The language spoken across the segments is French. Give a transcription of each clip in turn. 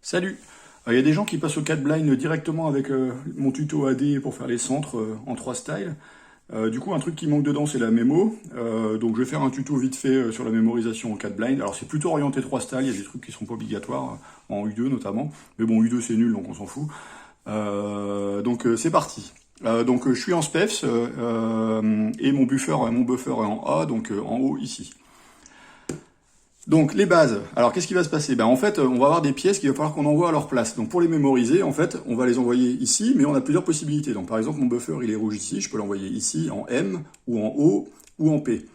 Salut! Il y a des gens qui passent au 4 blind directement avec mon tuto AD pour faire les centres en 3 styles. Du coup, un truc qui manque dedans, c'est la mémo. Donc je vais faire un tuto vite fait sur la mémorisation en 4 blind. Alors c'est plutôt orienté 3 styles, il y a des trucs qui sont pas obligatoires, en U2 notamment. Mais bon, U2 c'est nul, donc on s'en fout. Donc c'est parti. Je suis en SPEFS et mon buffer est en A, donc en haut ici. Donc les bases, alors qu'est-ce qui va se passer? En fait, on va avoir des pièces qu'il va falloir qu'on envoie à leur place. Donc pour les mémoriser, en fait, on va les envoyer ici, mais on a plusieurs possibilités. Donc par exemple, mon buffer, il est rouge ici, je peux l'envoyer ici, en M, ou en O, ou en P.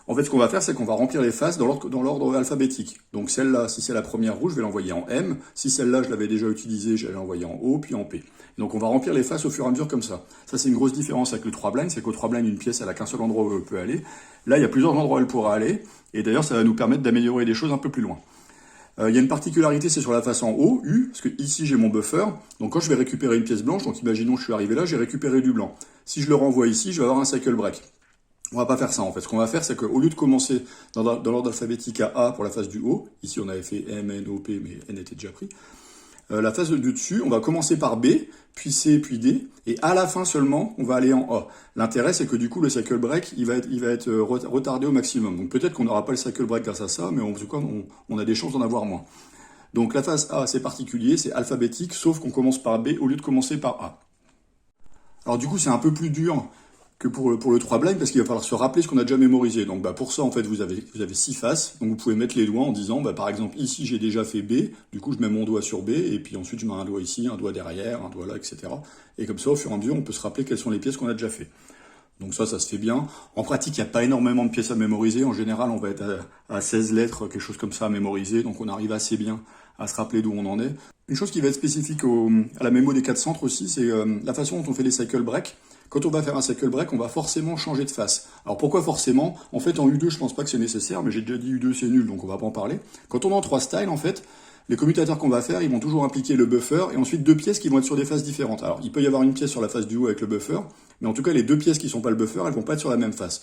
En fait, ce qu'on va faire, c'est qu'on va remplir les faces dans l'ordre alphabétique. Donc celle-là, si c'est la première rouge, je vais l'envoyer en M. Si celle-là, je l'avais déjà utilisée, je vais l'envoyer en O, puis en P. Donc on va remplir les faces au fur et à mesure comme ça. Ça, c'est une grosse différence avec le 3 blind, c'est qu'au 3 blind, une pièce, elle a qu'un seul endroit où elle peut aller. Là, il y a plusieurs endroits où elle pourra aller. Et d'ailleurs, ça va nous permettre d'améliorer des choses un peu plus loin. Il y a une particularité, c'est sur la face en haut, U, parce que ici j'ai mon buffer. Donc quand je vais récupérer une pièce blanche, donc imaginons que je suis arrivé là, j'ai récupéré du blanc. Si je le renvoie ici, je vais avoir un cycle break. On va pas faire ça en fait. Ce qu'on va faire, c'est qu'au lieu de commencer dans l'ordre alphabétique à A pour la face du haut, ici on avait fait M, N, O, P, mais N était déjà pris. La phase de dessus, on va commencer par B, puis C, puis D, et à la fin seulement, on va aller en A. L'intérêt, c'est que du coup, le cycle break, il va être retardé au maximum. Donc peut-être qu'on n'aura pas le cycle break grâce à ça, mais en tout cas, on a des chances d'en avoir moins. Donc la phase A, c'est particulier, c'est alphabétique, sauf qu'on commence par B au lieu de commencer par A. Alors du coup, c'est un peu plus dur que pour le 3 blind, parce qu'il va falloir se rappeler ce qu'on a déjà mémorisé. Donc pour ça, en fait, vous avez 6 faces, donc vous pouvez mettre les doigts en disant, par exemple, ici j'ai déjà fait B, du coup je mets mon doigt sur B, et puis ensuite je mets un doigt ici, un doigt derrière, un doigt là, etc. Et comme ça, au fur et à mesure, on peut se rappeler quelles sont les pièces qu'on a déjà fait. Donc ça se fait bien. En pratique, il n'y a pas énormément de pièces à mémoriser. En général, on va être à 16 lettres, quelque chose comme ça à mémoriser, donc on arrive assez bien à se rappeler d'où on en est. Une chose qui va être spécifique à la mémo des 4 centres aussi, c'est la façon dont on fait les cycle break. Quand on va faire un cycle break, on va forcément changer de face. Alors pourquoi forcément? En fait, en U2, je pense pas que c'est nécessaire, mais j'ai déjà dit U2 c'est nul, donc on va pas en parler. Quand on est en 3 styles, en fait, les commutateurs qu'on va faire, ils vont toujours impliquer le buffer et ensuite 2 pièces qui vont être sur des faces différentes. Alors il peut y avoir une pièce sur la face du haut avec le buffer, mais en tout cas les 2 pièces qui sont pas le buffer, elles vont pas être sur la même face.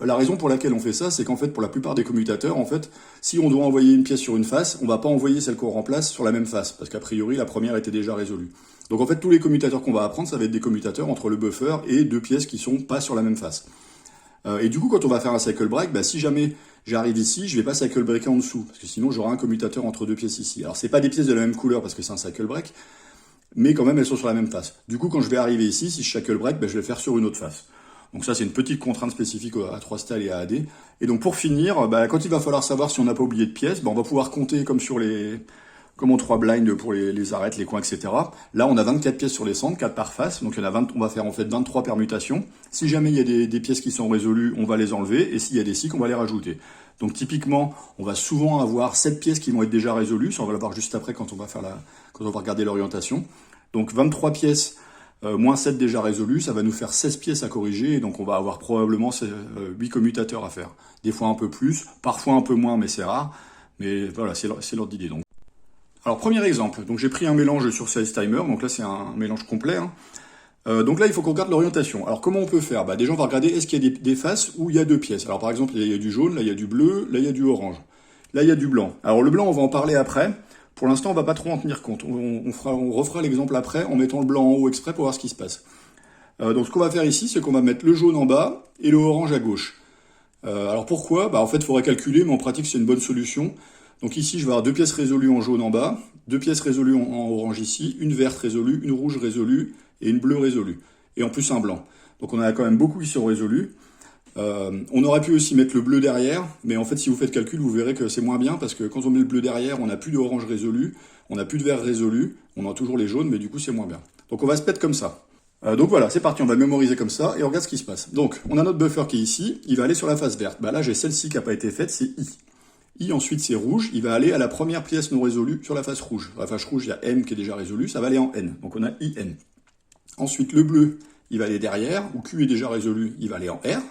La raison pour laquelle on fait ça, c'est qu'en fait, pour la plupart des commutateurs, en fait, si on doit envoyer une pièce sur une face, on va pas envoyer celle qu'on remplace sur la même face, parce qu'a priori, la première était déjà résolue. Donc en fait, tous les commutateurs qu'on va apprendre, ça va être des commutateurs entre le buffer et 2 pièces qui sont pas sur la même face. Et du coup, quand on va faire un cycle break, si jamais j'arrive ici, je vais pas cycle breaker en dessous, parce que sinon j'aurai un commutateur entre 2 pièces ici. Alors c'est pas des pièces de la même couleur parce que c'est un cycle break, mais quand même elles sont sur la même face. Du coup, quand je vais arriver ici, si je cycle break, je vais le faire sur une autre face. Donc ça, c'est une petite contrainte spécifique à 3 styles et à AD. Et donc pour finir, quand il va falloir savoir si on n'a pas oublié de pièces, on va pouvoir compter comme en 3 blind pour les arêtes, les coins, etc. Là, on a 24 pièces sur les centres, 4 par face. Donc il y en a 20, on va faire en fait 23 permutations. Si jamais il y a des pièces qui sont résolues, on va les enlever. Et s'il y a des cycles, on va les rajouter. Donc typiquement, on va souvent avoir 7 pièces qui vont être déjà résolues. Ça, on va le voir juste après quand on va regarder l'orientation. Donc 23 pièces moins 7 déjà résolus, ça va nous faire 16 pièces à corriger, et donc on va avoir probablement 8 commutateurs à faire. Des fois un peu plus, parfois un peu moins, mais c'est rare. Mais voilà, c'est l'ordre d'idée. Donc. Alors premier exemple, donc j'ai pris un mélange sur Size Timer, donc là c'est un mélange complet. Donc là il faut qu'on regarde l'orientation. Alors comment on peut faire? Déjà on va regarder est-ce qu'il y a des faces où il y a 2 pièces. Alors par exemple il y a du jaune, là il y a du bleu, là il y a du orange. Là il y a du blanc. Alors le blanc on va en parler après. Pour l'instant, on va pas trop en tenir compte. On refera l'exemple après en mettant le blanc en haut exprès pour voir ce qui se passe. Donc ce qu'on va faire ici, c'est qu'on va mettre le jaune en bas et le orange à gauche. Alors pourquoi? En fait, il faudrait calculer, mais en pratique, c'est une bonne solution. Donc ici, je vais avoir 2 pièces résolues en jaune en bas, 2 pièces résolues en orange ici, une verte résolue, une rouge résolue et une bleue résolue. Et en plus un blanc. Donc on a quand même beaucoup qui sont résolus. On aurait pu aussi mettre le bleu derrière, mais en fait si vous faites calcul, vous verrez que c'est moins bien, parce que quand on met le bleu derrière, on n'a plus d'orange résolu, on n'a plus de vert résolu, on a toujours les jaunes, mais du coup c'est moins bien. Donc on va se mettre comme ça. Donc voilà, c'est parti, on va mémoriser comme ça, et on regarde ce qui se passe. Donc on a notre buffer qui est ici, il va aller sur la face verte. Là j'ai celle-ci qui n'a pas été faite, c'est I. I ensuite c'est rouge, il va aller à la première pièce non résolue sur la face rouge. Sur la face rouge, il y a M qui est déjà résolu, ça va aller en N. Donc on a IN. Ensuite le bleu, il va aller derrière, où Q est déjà résolu, il va aller en R.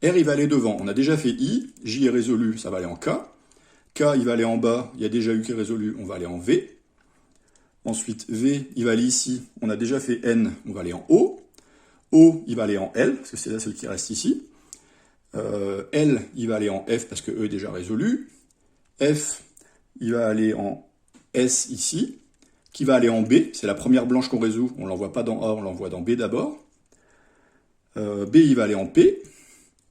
R, il va aller devant. On a déjà fait I. J est résolu, ça va aller en K. K, il va aller en bas. Il y a déjà U qui est résolu, on va aller en V. Ensuite, V, il va aller ici. On a déjà fait N, on va aller en O. O, il va aller en L, parce que c'est la seule qui reste ici. L, il va aller en F, parce que E est déjà résolu. F, il va aller en S ici, qui va aller en B, c'est la première blanche qu'on résout, on ne l'envoie pas dans A, on l'envoie dans B d'abord. B, il va aller en P,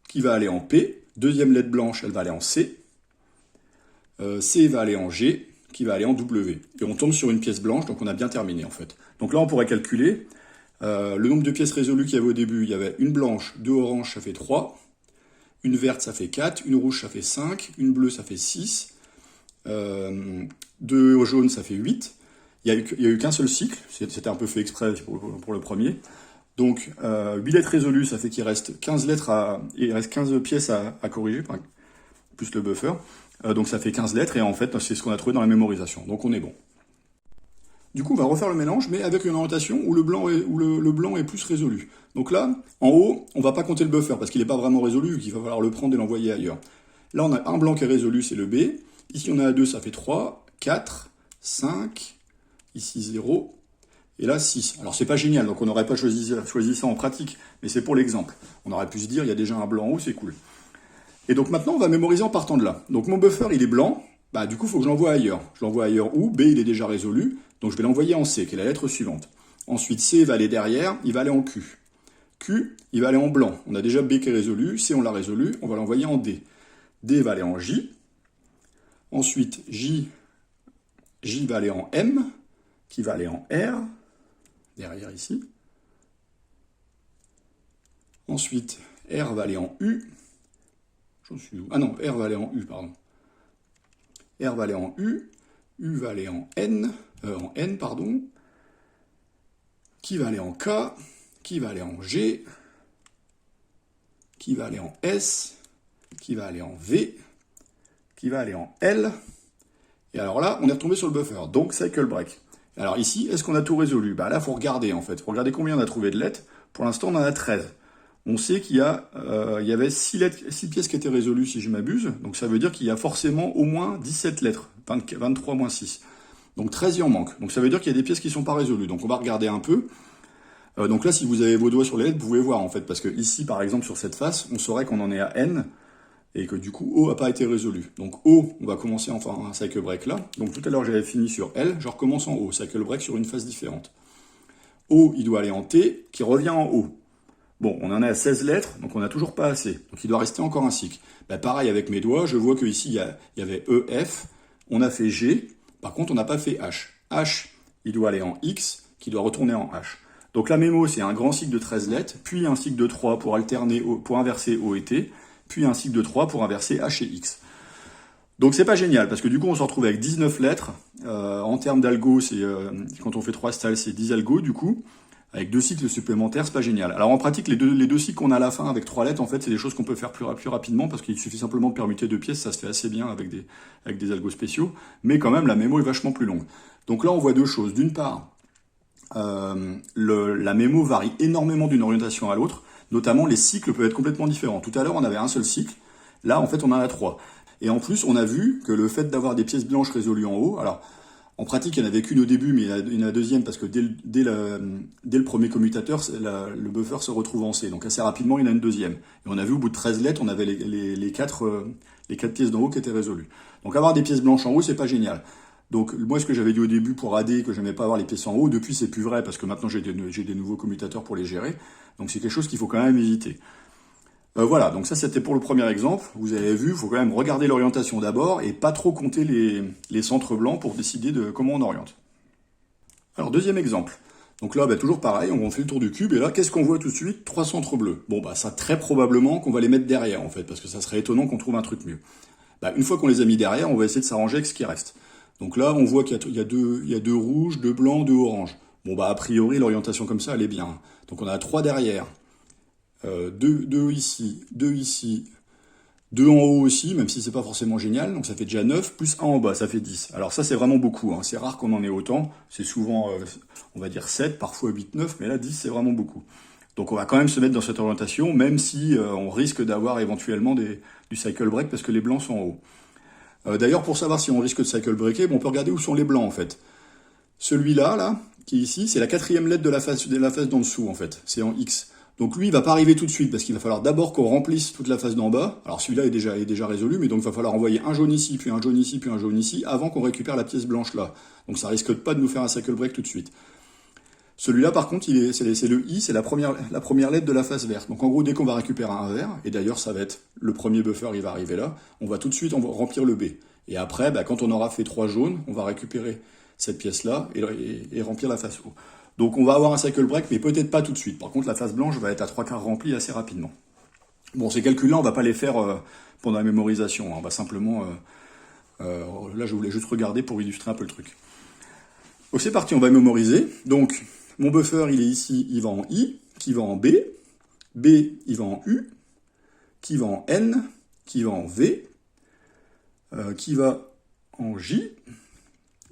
qui va aller en P, deuxième lettre blanche, elle va aller en C. C va aller en G, qui va aller en W. Et on tombe sur une pièce blanche, donc on a bien terminé en fait. Donc là, on pourrait calculer le nombre de pièces résolues qu'il y avait au début. Il y avait une blanche, deux oranges, ça fait 3. Une verte, ça fait 4. Une rouge, ça fait 5. Une bleue, ça fait 6. Deux jaunes, ça fait 8. Il n'y a eu qu'un seul cycle. C'était un peu fait exprès pour le premier. Donc, 8 lettres résolues, ça fait qu'il reste 15 pièces à corriger, plus le buffer. Donc ça fait 15 lettres, et en fait, c'est ce qu'on a trouvé dans la mémorisation. Donc on est bon. Du coup, on va refaire le mélange, mais avec une orientation où le blanc est plus résolu. Donc là, en haut, on va pas compter le buffer, parce qu'il n'est pas vraiment résolu, vu qu'il va falloir le prendre et l'envoyer ailleurs. Là, on a un blanc qui est résolu, c'est le B. Ici, on a 2, ça fait 3, 4, 5, ici 0, et là 6. Alors, c'est pas génial, donc on n'aurait pas choisi ça en pratique, mais c'est pour l'exemple. On aurait pu se dire, il y a déjà un blanc en haut, c'est cool. Et donc maintenant, on va mémoriser en partant de là. Donc mon buffer, il est blanc, bah du coup, il faut que je l'envoie ailleurs. Je l'envoie ailleurs où? B, il est déjà résolu, donc je vais l'envoyer en C, qui est la lettre suivante. Ensuite, C va aller derrière, il va aller en Q. Q, il va aller en blanc. On a déjà B qui est résolu, C, on l'a résolu, on va l'envoyer en D. D va aller en J. Ensuite, J va aller en M, qui va aller en R, derrière ici. Ensuite, R va aller en U. J'en suis où? Ah non, R va aller en U, pardon. R va aller en U va aller en N, pardon, qui va aller en K, qui va aller en G, qui va aller en S, qui va aller en V, qui va aller en L, et alors là, on est retombé sur le buffer, donc cycle break. Alors ici, est-ce qu'on a tout résolu? Bah là, il faut regarder en fait, il faut regarder combien on a trouvé de lettres. Pour l'instant, on en a 13. On sait qu'il y avait 6 pièces qui étaient résolues, si je m'abuse. Donc ça veut dire qu'il y a forcément au moins 17 lettres. 23 moins 6. Donc 13, il en manque. Donc ça veut dire qu'il y a des pièces qui ne sont pas résolues. Donc on va regarder un peu. Donc là, si vous avez vos doigts sur les lettres, vous pouvez voir en fait. Parce que ici, par exemple, sur cette face, on saurait qu'on en est à N. Et que du coup, O n'a pas été résolu. Donc O, on va commencer enfin un cycle break là. Donc tout à l'heure, j'avais fini sur L. Je recommence en O. Cycle break sur une face différente. O, il doit aller en T, qui revient en O. Bon, on en est à 16 lettres, donc on n'a toujours pas assez. Donc il doit rester encore un cycle. Bah, pareil avec mes doigts, je vois qu'ici, il y avait E, F, on a fait G, par contre on n'a pas fait H. H, il doit aller en X, qui doit retourner en H. Donc la mémo, c'est un grand cycle de 13 lettres, puis un cycle de 3 pour inverser O et T, puis un cycle de 3 pour inverser H et X. Donc c'est pas génial, parce que du coup on se retrouve avec 19 lettres. En termes d'algo, quand on fait 3 stalls, c'est 10 algos du coup. Avec 2 cycles supplémentaires, c'est pas génial. Alors en pratique, les deux cycles qu'on a à la fin avec 3 lettres, en fait, c'est des choses qu'on peut faire plus rapidement parce qu'il suffit simplement de permuter 2 pièces, ça se fait assez bien avec des algos spéciaux, mais quand même la mémo est vachement plus longue. Donc là, on voit 2 choses. D'une part, la mémo varie énormément d'une orientation à l'autre, notamment les cycles peuvent être complètement différents. Tout à l'heure, on avait un seul cycle, là, en fait, on en a 3. Et en plus, on a vu que le fait d'avoir des pièces blanches résolues en haut, alors en pratique, il n'y en avait qu'une au début, mais il y en a une deuxième parce que dès le premier commutateur, le buffer se retrouve en C. Donc assez rapidement, il y en a une deuxième. Et on a vu au bout de 13 lettres, on avait les 4 pièces d'en haut qui étaient résolues. Donc avoir des pièces blanches en haut, c'est pas génial. Donc moi, ce que j'avais dit au début pour AD, que j'aimais pas avoir les pièces en haut, depuis c'est plus vrai parce que maintenant j'ai des nouveaux commutateurs pour les gérer. Donc c'est quelque chose qu'il faut quand même éviter. Voilà, donc ça c'était pour le premier exemple. Vous avez vu, il faut quand même regarder l'orientation d'abord et pas trop compter les centres blancs pour décider de comment on oriente. Alors deuxième exemple. Donc là, toujours pareil, on fait le tour du cube et là, qu'est-ce qu'on voit tout de suite? 3 centres bleus. Bon, ça très probablement qu'on va les mettre derrière en fait, parce que ça serait étonnant qu'on trouve un truc mieux. Une fois qu'on les a mis derrière, on va essayer de s'arranger avec ce qui reste. Donc là, on voit qu'il y a 2 rouges, 2 blancs, 2 oranges. Bon, a priori, l'orientation comme ça, elle est bien. Donc on a 3 derrière. 2 ici, 2 ici, 2 en haut aussi, même si c'est pas forcément génial, donc ça fait déjà 9, plus 1 en bas, ça fait 10. Alors ça c'est vraiment beaucoup, hein. C'est rare qu'on en ait autant, c'est souvent, on va dire 7, parfois 8, 9, mais là 10 c'est vraiment beaucoup. Donc on va quand même se mettre dans cette orientation, même si on risque d'avoir éventuellement du cycle break, parce que les blancs sont en haut. D'ailleurs pour savoir si on risque de cycle breaker, on peut regarder où sont les blancs en fait. Celui-là, qui est ici, c'est la 4e lettre de la face d'en dessous en fait, c'est en X. Donc lui, il va pas arriver tout de suite, parce qu'il va falloir d'abord qu'on remplisse toute la face d'en bas. Alors celui-là est déjà résolu, mais donc il va falloir envoyer un jaune ici, puis un jaune ici, puis un jaune ici, avant qu'on récupère la pièce blanche là. Donc ça risque pas de nous faire un cycle break tout de suite. Celui-là, par contre, c'est le I, c'est la première lettre de la face verte. Donc en gros, dès qu'on va récupérer un vert, et d'ailleurs ça va être le premier buffer, il va arriver là, on va tout de suite remplir le B. Et après, quand on aura fait 3 jaunes, on va récupérer cette pièce-là et remplir la face O. Donc on va avoir un cycle break, mais peut-être pas tout de suite. Par contre, la face blanche va être à 3/4 remplie assez rapidement. Bon, ces calculs-là, on va pas les faire pendant la mémorisation. On va simplement... là, je voulais juste regarder pour illustrer un peu le truc. Donc c'est parti, on va mémoriser. Donc, mon buffer, il est ici, il va en I, qui va en B, B, il va en U, qui va en N, qui va en V, qui va en J,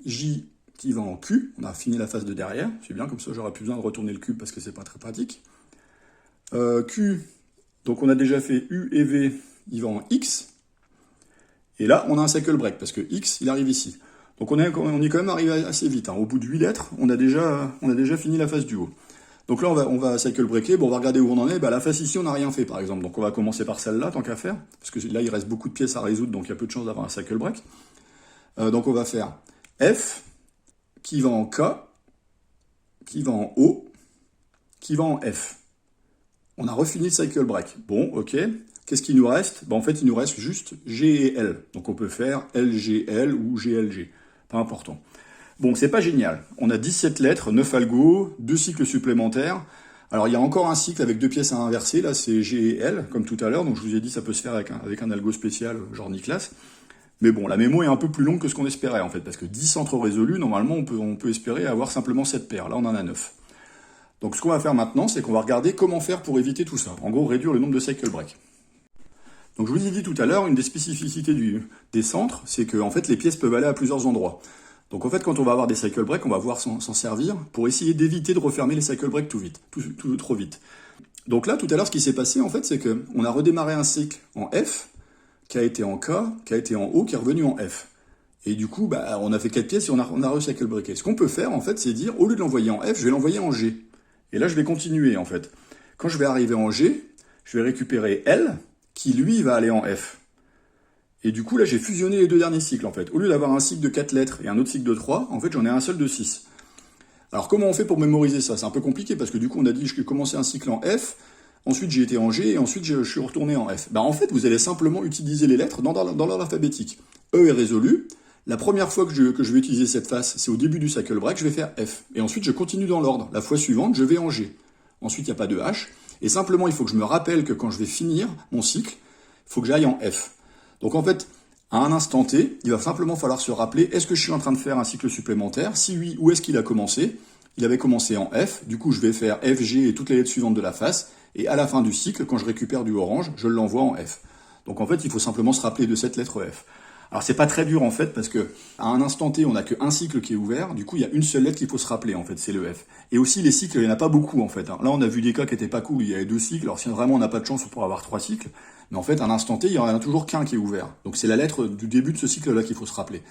J qui va en Q, on a fini la face de derrière, c'est bien, comme ça j'aurai plus besoin de retourner le cube parce que c'est pas très pratique. Q, donc on a déjà fait U et V, il va en X, et là on a un cycle break, parce que X, il arrive ici. Donc on est quand même arrivé assez vite, hein. Au bout de 8 lettres, on a déjà fini la face du haut. Donc là on va cycle breaker, bon on va regarder où on en est, la face ici on n'a rien fait par exemple, donc on va commencer par celle-là tant qu'à faire, parce que là il reste beaucoup de pièces à résoudre, donc il y a peu de chances d'avoir un cycle break. Donc on va faire F, qui va en K, qui va en O, qui va en F. On a refini le cycle break. Bon, ok. Qu'est-ce qu'il nous reste? En fait, il nous reste juste G et L. Donc on peut faire LGL ou GLG. Pas important. Bon, c'est pas génial. On a 17 lettres, 9 algos, 2 cycles supplémentaires. Alors il y a encore un cycle avec 2 pièces à inverser. Là, c'est G et L, comme tout à l'heure. Donc je vous ai dit, ça peut se faire avec un algo spécial, genre Niklas. Mais bon, la mémo est un peu plus longue que ce qu'on espérait, en fait, parce que 10 centres résolus, normalement, on peut espérer avoir simplement 7 paires. Là, on en a 9. Donc, ce qu'on va faire maintenant, c'est qu'on va regarder comment faire pour éviter tout ça. En gros, réduire le nombre de cycle break. Donc, je vous ai dit tout à l'heure, une des spécificités des centres, c'est que, en fait, les pièces peuvent aller à plusieurs endroits. Donc, en fait, quand on va avoir des cycle break, on va pouvoir s'en servir pour essayer d'éviter de refermer les cycle break trop vite. Donc là, tout à l'heure, ce qui s'est passé, en fait, c'est qu'on a redémarré un cycle en F, qui a été en K, qui a été en O, qui est revenu en F. Et du coup, on a fait 4 pièces et on a recycle breaké. Ce qu'on peut faire, en fait, c'est dire, au lieu de l'envoyer en F, je vais l'envoyer en G. Et là, je vais continuer, en fait. Quand je vais arriver en G, je vais récupérer L, qui, lui, va aller en F. Et du coup, là, j'ai fusionné les 2 derniers cycles, en fait. Au lieu d'avoir un cycle de 4 lettres et un autre cycle de 3, en fait, j'en ai un seul de 6. Alors, comment on fait pour mémoriser ça? C'est un peu compliqué, parce que du coup, on a dit, je vais commencer un cycle en F, ensuite j'ai été en G, et ensuite je suis retourné en F. En fait, vous allez simplement utiliser les lettres dans l'ordre alphabétique. E est résolu. La première fois que je vais utiliser cette face, c'est au début du cycle break, je vais faire F. Et ensuite, je continue dans l'ordre. La fois suivante, je vais en G. Ensuite, il n'y a pas de H. Et simplement, il faut que je me rappelle que quand je vais finir mon cycle, il faut que j'aille en F. Donc en fait, à un instant T, il va simplement falloir se rappeler, est-ce que je suis en train de faire un cycle supplémentaire? Si oui, où est-ce qu'il a commencé? Il avait commencé en F. Du coup, je vais faire F, G et toutes les lettres suivantes de la face. Et à la fin du cycle, quand je récupère du orange, je l'envoie en F. Donc en fait, il faut simplement se rappeler de cette lettre F. Alors c'est pas très dur en fait, parce que à un instant T, on n'a qu'un cycle qui est ouvert, du coup il y a une seule lettre qu'il faut se rappeler en fait, c'est le F. Et aussi les cycles, il n'y en a pas beaucoup en fait. Là on a vu des cas qui étaient pas cool, il y avait 2 cycles, alors si vraiment on n'a pas de chance, on pourra avoir 3 cycles, mais en fait à un instant T, il y en a toujours qu'un qui est ouvert. Donc c'est la lettre du début de ce cycle-là qu'il faut se rappeler.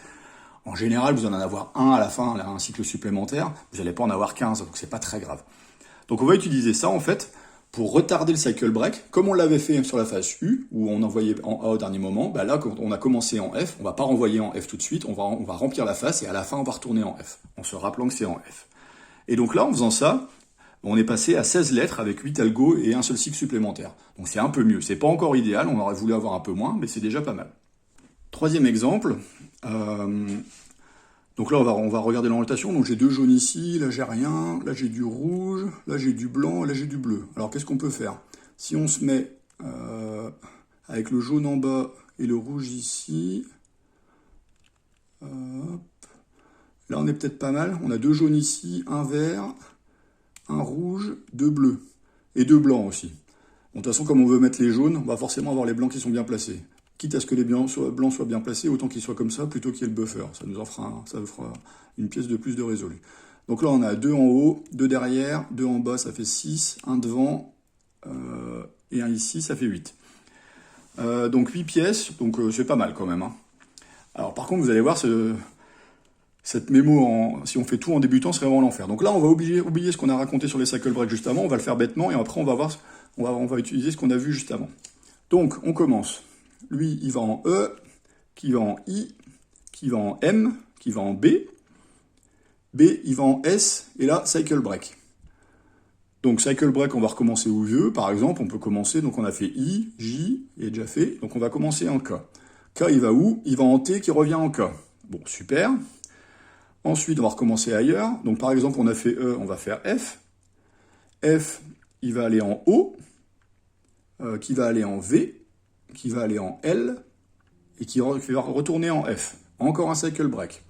En général, vous en avoir un à la fin, un cycle supplémentaire, vous n'allez pas en avoir 15, donc c'est pas très grave. Donc on va utiliser ça en fait, pour retarder le cycle break, comme on l'avait fait sur la phase U, où on envoyait en A au dernier moment, là, quand on a commencé en F, on va pas renvoyer en F tout de suite, on va remplir la face, et à la fin, on va retourner en F, en se rappelant que c'est en F. Et donc là, en faisant ça, on est passé à 16 lettres avec 8 algos et un seul cycle supplémentaire. Donc c'est un peu mieux. C'est pas encore idéal, on aurait voulu avoir un peu moins, mais c'est déjà pas mal. Troisième exemple, donc là, on va regarder l'orientation. Donc j'ai 2 jaunes ici, là j'ai rien, là j'ai du rouge, là j'ai du blanc, là j'ai du bleu. Alors qu'est-ce qu'on peut faire? Si on se met avec le jaune en bas et le rouge ici, hop, là on est peut-être pas mal. On a 2 jaunes ici, un vert, un rouge, 2 bleus. Et 2 blancs aussi. Bon, de toute façon, comme on veut mettre les jaunes, on va forcément avoir les blancs qui sont bien placés. Quitte à ce que les blancs soient bien placés, autant qu'ils soient comme ça, plutôt qu'il y ait le buffer. Ça nous fera une pièce de plus de résolu. Donc là, on a 2 en haut, 2 derrière, 2 en bas, ça fait 6, un devant, et un ici, ça fait 8. Donc 8 pièces, donc c'est pas mal quand même. Hein. Alors par contre, vous allez voir, cette mémo, si on fait tout en débutant, serait vraiment l'enfer. Donc là, on va oublier ce qu'on a raconté sur les cycle breaks juste avant, on va le faire bêtement, et après, on va voir, on va utiliser ce qu'on a vu juste avant. Donc, on commence. Lui, il va en E, qui va en I, qui va en M, qui va en B. B, il va en S, et là, cycle break. Donc, cycle break, on va recommencer où je veux. Par exemple, on peut commencer, donc on a fait I, J, il est déjà fait. Donc, on va commencer en K. K, il va où? Il va en T, qui revient en K. Bon, super. Ensuite, on va recommencer ailleurs. Donc, par exemple, on a fait E, on va faire F. F, il va aller en O, qui va aller en V, qui va aller en L, et qui va retourner en F. Encore un cycle break.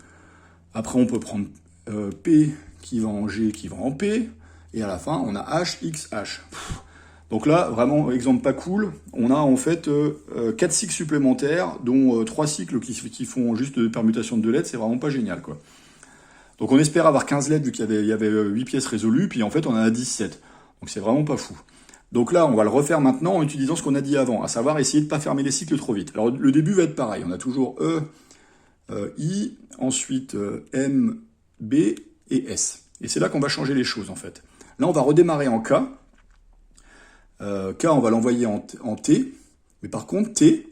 Après, on peut prendre P, qui va en G, qui va en P, et à la fin, on a H, X, H. Donc là, vraiment, exemple pas cool, on a en fait 4 cycles supplémentaires, dont 3 cycles qui font juste de permutation de 2 lettres, c'est vraiment pas génial, quoi. Donc on espère avoir 15 lettres, vu qu'il y avait 8 pièces résolues, puis en fait, on en a 17. Donc c'est vraiment pas fou. Donc là, on va le refaire maintenant en utilisant ce qu'on a dit avant, à savoir essayer de ne pas fermer les cycles trop vite. Alors le début va être pareil, on a toujours E, I, ensuite M, B et S. Et c'est là qu'on va changer les choses, en fait. Là, on va redémarrer en K. K, on va l'envoyer en T. Mais par contre, T,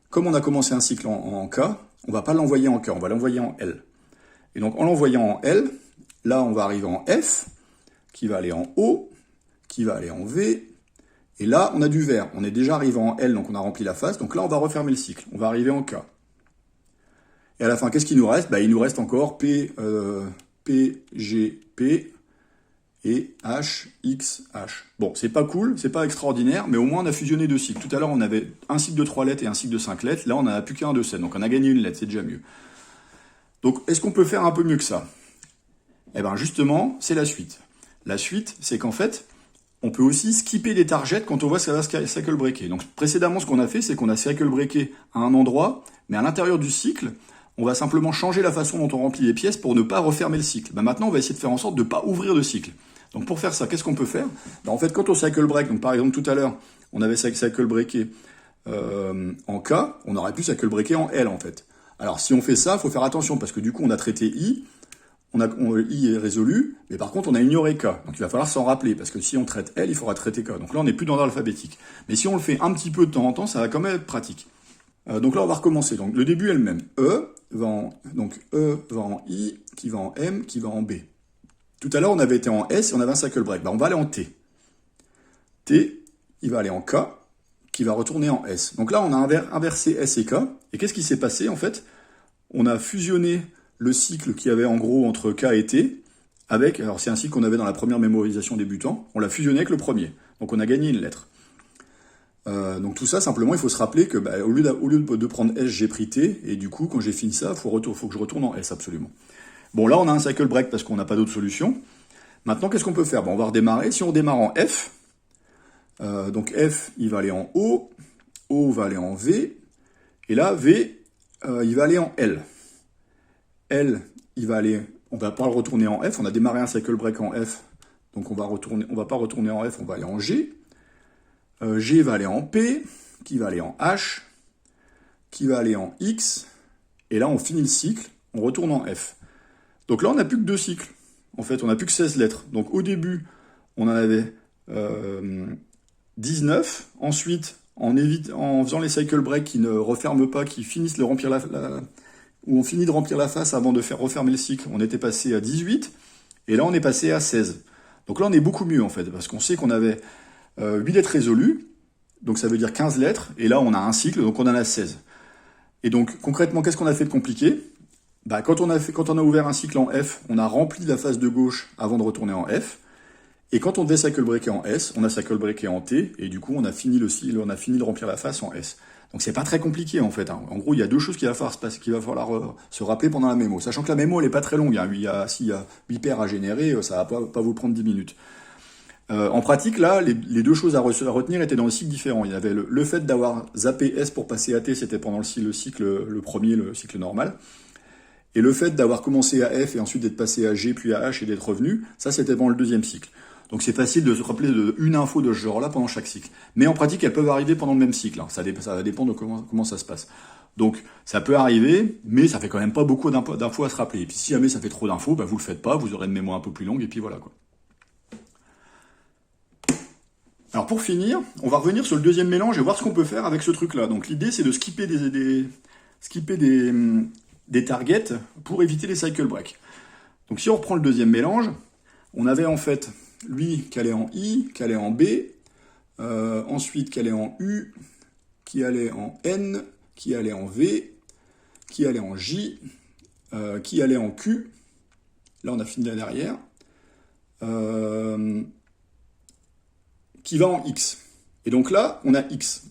comme on a commencé un cycle en K, on ne va pas l'envoyer en K, on va l'envoyer en L. Et donc, en l'envoyant en L, là, on va arriver en F, qui va aller en O, qui va aller en V. Et là, on a du vert. On est déjà arrivé en L, donc on a rempli la face. Donc là, on va refermer le cycle. On va arriver en K. Et à la fin, qu'est-ce qu'il nous reste? Il nous reste encore P, G, P et H, X, H. Bon, c'est pas cool, c'est pas extraordinaire, mais au moins on a fusionné 2 cycles. Tout à l'heure, on avait un cycle de 3 lettres et un cycle de 5 lettres. Là, on n'en a plus qu'un de 7, donc on a gagné une lettre, c'est déjà mieux. Donc, est-ce qu'on peut faire un peu mieux que ça? Eh bien, justement, c'est la suite. La suite, c'est qu'en fait, on peut aussi skipper des targets quand on voit que ça va cycle breaker. Donc, précédemment, ce qu'on a fait, c'est qu'on a cycle breaké à un endroit, mais à l'intérieur du cycle, on va simplement changer la façon dont on remplit les pièces pour ne pas refermer le cycle. Maintenant, on va essayer de faire en sorte de ne pas ouvrir de cycle. Donc pour faire ça, qu'est-ce qu'on peut faire? En fait, quand on cycle break, donc par exemple tout à l'heure, on avait cycle breaké en K, on aurait pu cycle breaker en L en fait. Alors si on fait ça, il faut faire attention parce que du coup on a traité I, I est résolu, mais par contre on a ignoré K. Donc il va falloir s'en rappeler parce que si on traite L, il faudra traiter K. Donc là on n'est plus dans l'ordre alphabétique. Mais si on le fait un petit peu de temps en temps, ça va quand même être pratique. Donc là on va recommencer. Donc le début est le même. E va en I, qui va en M, qui va en B. Tout à l'heure, on avait été en S et on avait un cycle break. On va aller en T. T, il va aller en K, qui va retourner en S. Donc là, on a inversé S et K. Et qu'est-ce qui s'est passé, en fait? On a fusionné le cycle qu'il y avait en gros entre K et T avec, alors c'est un cycle qu'on avait dans la première mémorisation débutant, on l'a fusionné avec le premier. Donc on a gagné une lettre. Donc tout ça, simplement, il faut se rappeler que au lieu de prendre S, j'ai pris T. Et du coup, quand j'ai fini ça, il faut que je retourne en S, absolument. Bon, là, on a un cycle break parce qu'on n'a pas d'autre solution. Maintenant, qu'est-ce qu'on peut faire? On va redémarrer. Si on démarre en F, donc F, il va aller en O, O va aller en V, et là, V, il va aller en L. L, il va aller, on va pas le retourner en F, on a démarré un cycle break en F, donc on va pas retourner en F, on va aller en G. G va aller en P, qui va aller en H, qui va aller en X, et là, on finit le cycle, on retourne en F. Donc là, on n'a plus que 2 cycles. En fait, on n'a plus que 16 lettres. Donc au début, on en avait 19. Ensuite, en faisant les cycle breaks qui ne referment pas, qui finissent de remplir où on finit de remplir la face avant de faire refermer le cycle, on était passé à 18. Et là, on est passé à 16. Donc là, on est beaucoup mieux, en fait, parce qu'on sait qu'on avait 8 lettres résolues. Donc ça veut dire 15 lettres. Et là, on a un cycle, donc on en a 16. Et donc, concrètement, qu'est-ce qu'on a fait de compliqué? Quand on a ouvert un cycle en F, on a rempli la face de gauche avant de retourner en F. Et quand on devait cycle breaker en S, on a cycle breaker en T, et du coup, on a fini de remplir la face en S. Donc c'est pas très compliqué en fait. En gros, il y a 2 choses qu'il va falloir se rappeler pendant la mémo. Sachant que la mémo, elle est pas très longue. S'il y a 8 paires à générer, ça va pas vous prendre 10 minutes. En pratique, là, les 2 choses à retenir étaient dans le cycle différent. Il y avait le fait d'avoir zappé S pour passer à T, c'était pendant le cycle, le premier, le cycle normal. Et le fait d'avoir commencé à F et ensuite d'être passé à G puis à H et d'être revenu, ça c'était pendant le 2e cycle. Donc c'est facile de se rappeler une info de ce genre-là pendant chaque cycle. Mais en pratique, elles peuvent arriver pendant le même cycle. Ça va dépendre de comment ça se passe. Donc, ça peut arriver, mais ça fait quand même pas beaucoup d'infos à se rappeler. Et puis, si jamais ça fait trop d'infos, bah, vous le faites pas, vous aurez une mémoire un peu plus longue, et puis voilà, quoi. Alors, pour finir, on va revenir sur le deuxième mélange et voir ce qu'on peut faire avec ce truc-là. Donc, l'idée, c'est de skipper des targets pour éviter les cycle breaks. Donc, si on reprend le deuxième mélange, on avait en fait lui qui allait en I, qui allait en B, ensuite qui allait en U, qui allait en N, qui allait en V, qui allait en J, qui allait en Q. Là, on a fini là derrière. Qui va en X. Et donc là, on a X.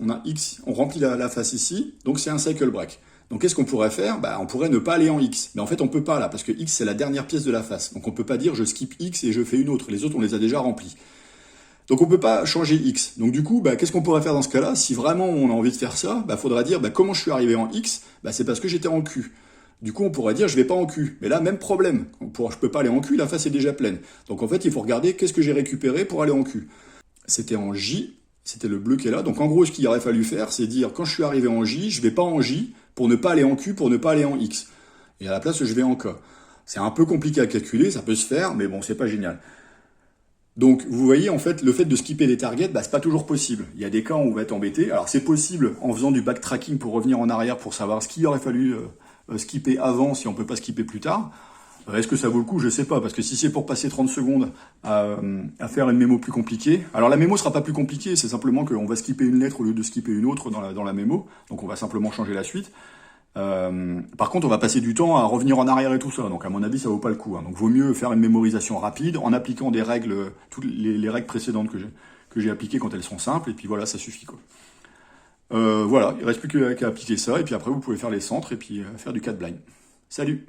On remplit la face ici, donc c'est un cycle break. Donc qu'est-ce qu'on pourrait faire? Bah, on pourrait ne pas aller en X. Mais en fait, on peut pas là, parce que X, c'est la dernière pièce de la face. Donc on peut pas dire je skip X et je fais une autre. Les autres, on les a déjà remplis. Donc on peut pas changer X. Donc du coup, bah, qu'est-ce qu'on pourrait faire dans ce cas-là? Si vraiment on a envie de faire ça, bah, faudra dire bah, comment je suis arrivé en X? Bah, c'est parce que j'étais en Q. Du coup, on pourrait dire je vais pas en Q. Mais là, même problème. Je peux pas aller en Q, la face est déjà pleine. Donc en fait, il faut regarder qu'est-ce que j'ai récupéré pour aller en Q. C'était en J, c'était le bleu qui est là. Donc en gros, ce qu'il aurait fallu faire, c'est dire quand je suis arrivé en J, je vais pas en J pour ne pas aller en Q, pour ne pas aller en X. Et à la place, je vais en K. C'est un peu compliqué à calculer, ça peut se faire, mais bon, c'est pas génial. Donc vous voyez, en fait, le fait de skipper des targets, bah, c'est pas toujours possible. Il y a des cas où on va être embêté. Alors c'est possible en faisant du backtracking pour revenir en arrière pour savoir ce qu'il aurait fallu skipper avant si on peut pas skipper plus tard. Est-ce que ça vaut le coup? Je sais pas, parce que si c'est pour passer 30 secondes à faire une mémo plus compliquée, alors la mémo sera pas plus compliquée, c'est simplement qu'on va skipper une lettre au lieu de skipper une autre dans la mémo, donc on va simplement changer la suite. Par contre, on va passer du temps à revenir en arrière et tout ça, donc à mon avis, ça vaut pas le coup. Hein. Donc vaut mieux faire une mémorisation rapide en appliquant des règles, toutes les règles précédentes que j'ai appliquées quand elles sont simples, et puis voilà, ça suffit quoi. Voilà, il reste plus qu'à appliquer ça, et puis après vous pouvez faire les centres et puis faire du cat blind. Salut!